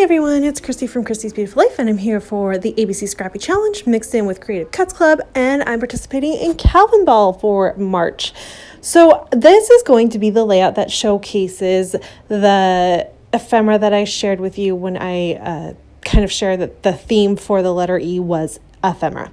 everyone, it's Christy from Christy's Beautiful Life, and I'm here for the ABC Scrappy Challenge mixed in with Creative Cuts Club, and I'm participating in Calvin Ball for March. So this is going to be the layout that showcases the ephemera that I shared with you when I kind of shared that the theme for the letter E was ephemera.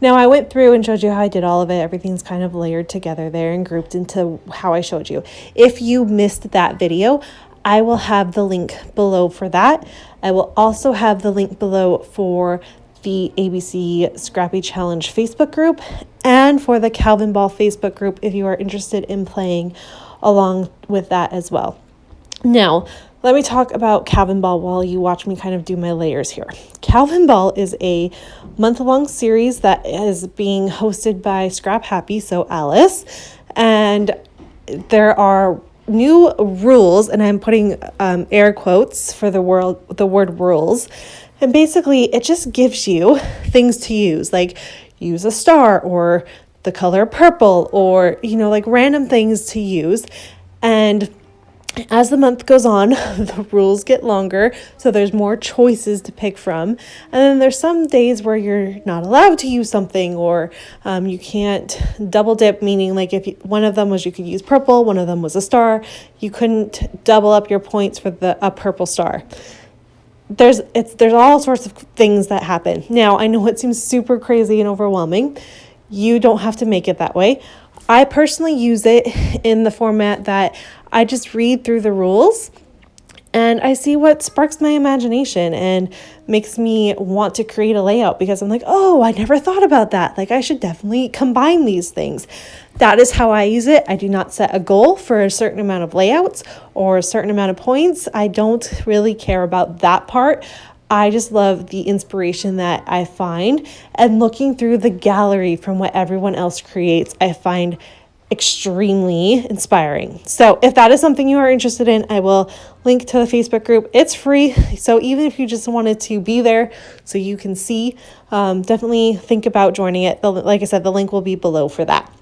Now I went through and showed you how I did all of it. Everything's kind of layered together there and grouped into how I showed you. If you missed that video, I will have the link below for that. I will also have the link below for the ABC Scrappy Challenge Facebook group and for the Calvin Ball Facebook group if you are interested in playing along with that as well. Now, let me talk about Calvin Ball while you watch me kind of do my layers here. Calvin Ball is a month-long series that is being hosted by Scrap Happy, so Alice, and there are new rules, and I'm putting air quotes for the word rules, and basically it just gives you things to use, like use a star or the color purple, or like random things to use. And as the month goes on, the rules get longer, so there's more choices to pick from. And then there's some days where you're not allowed to use something, or you can't double dip, meaning like if one of them was you could use purple, one of them was a star, you couldn't double up your points for a purple star. There's all sorts of things that happen. Now, I know it seems super crazy and overwhelming. You don't have to make it that way. I personally use it in the format that I just read through the rules and I see what sparks my imagination and makes me want to create a layout, because I'm like, oh, I never thought about that. Like, I should definitely combine these things. That is how I use it. I do not set a goal for a certain amount of layouts or a certain amount of points. I don't really care about that part. I just love the inspiration that I find, and looking through the gallery from what everyone else creates, I find extremely inspiring. So if that is something you are interested in, I will link to the Facebook group. It's free, so even if you just wanted to be there so you can see, definitely think about joining it. Like I said, the link will be below for that.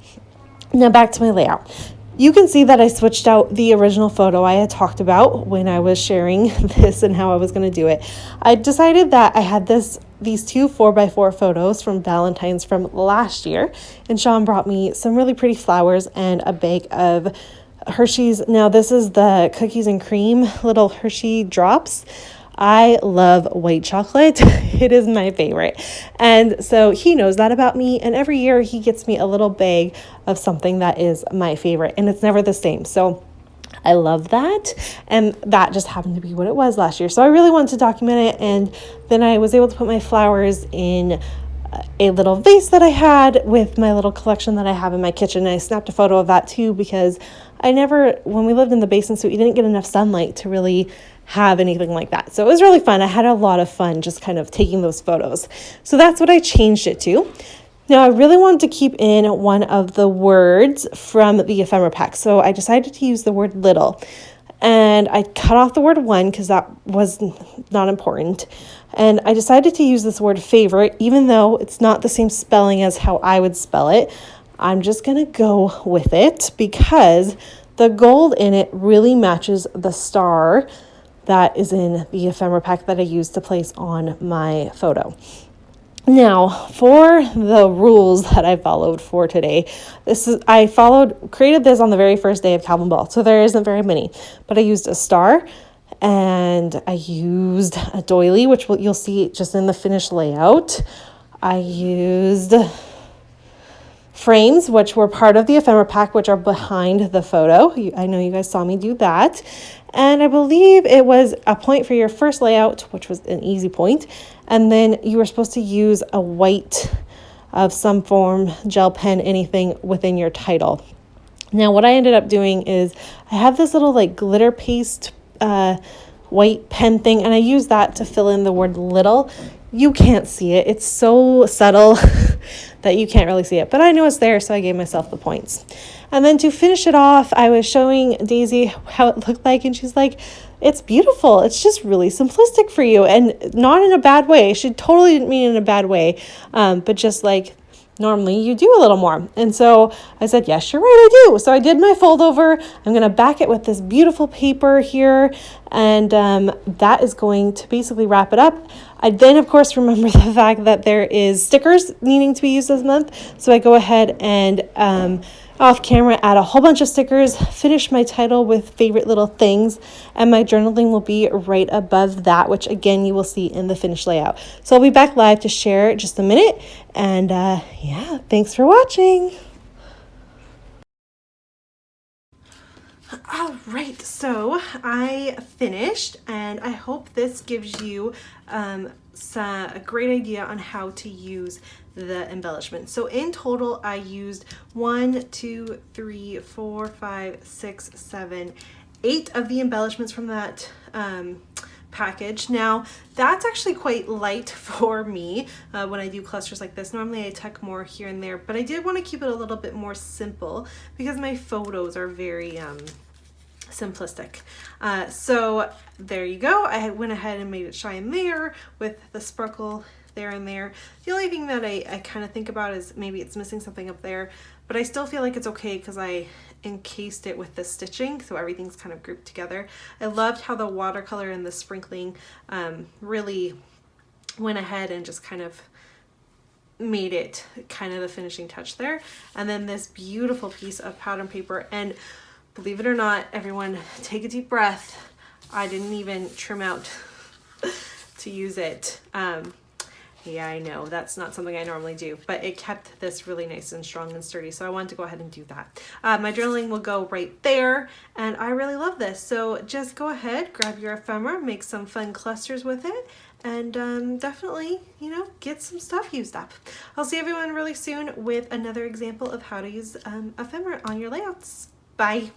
Now back to my layout. You can see that I switched out the original photo I had talked about when I was sharing this and how I was going to do it. I decided that I had these two 4x4 photos from Valentine's from last year, and Sean brought me some really pretty flowers and a bag of Hershey's. Now this is the cookies and cream little Hershey drops. I love white chocolate. It is my favorite. And so he knows that about me. And every year he gets me a little bag of something that is my favorite. And it's never the same. So I love that. And that just happened to be what it was last year. So I really wanted to document it. And then I was able to put my flowers in a little vase that I had with my little collection that I have in my kitchen. And I snapped a photo of that too, because when we lived in the basement suite, you didn't get enough sunlight to really have anything like that. So it was really fun. I had a lot of fun just kind of taking those photos. So that's what I changed it to. Now I really wanted to keep in one of the words from the ephemera pack. So I decided to use the word little. And I cut off the word one because that was not important. And I decided to use this word favorite, even though it's not the same spelling as how I would spell it. I'm just going to go with it because the gold in it really matches the star that is in the ephemera pack that I used to place on my photo. Now, for the rules that I followed for today, created this on the very first day of Calvin Ball, so there isn't very many, but I used a star and I used a doily, which you'll see just in the finished layout. I used frames, which were part of the ephemera pack, which are behind the photo. I know you guys saw me do that. And I believe it was a point for your first layout, which was an easy point. And then you were supposed to use a white of some form, gel pen, anything within your title. Now, what I ended up doing is I have this little like glitter paste white pen thing, and I use that to fill in the word little. You can't see it. It's so subtle that you can't really see it, but I know it's there, so I gave myself the points. And then to finish it off, I was showing Daisy how it looked like, and she's like, it's beautiful. It's just really simplistic for you, and not in a bad way. She totally didn't mean it in a bad way, but just like normally you do a little more. And so I said, yes, you're right, I do. So I did my fold over. I'm going to back it with this beautiful paper here. And that is going to basically wrap it up. I then, of course, remember the fact that there is stickers needing to be used this month. So I go ahead and off camera add a whole bunch of stickers, finish my title with favorite little things, and my journaling will be right above that, which again you will see in the finished layout. So I'll be back live to share just a minute, and yeah, thanks for watching. All right, so I finished, and I hope this gives you a great idea on how to use the embellishment. So in total, I used 1, 2, 3, 4, 5, 6, 7, 8 of the embellishments from that package. Now that's actually quite light for me when I do clusters like this. Normally I tuck more here and there, but I did want to keep it a little bit more simple because my photos are very simplistic. So there you go. I went ahead and made it shine there with the sparkle there and there. The only thing that I kind of think about is maybe it's missing something up there, but I still feel like it's okay because I encased it with the stitching, so everything's kind of grouped together. I loved how the watercolor and the sprinkling really went ahead and just kind of made it kind of the finishing touch there. And then this beautiful piece of pattern paper, and believe it or not, everyone, take a deep breath. I didn't even trim out to use it. Yeah, I know that's not something I normally do, but it kept this really nice and strong and sturdy. So I wanted to go ahead and do that. My journaling will go right there, and I really love this. So just go ahead, grab your ephemera, make some fun clusters with it, and definitely, you know, get some stuff used up. I'll see everyone really soon with another example of how to use ephemera on your layouts. Bye.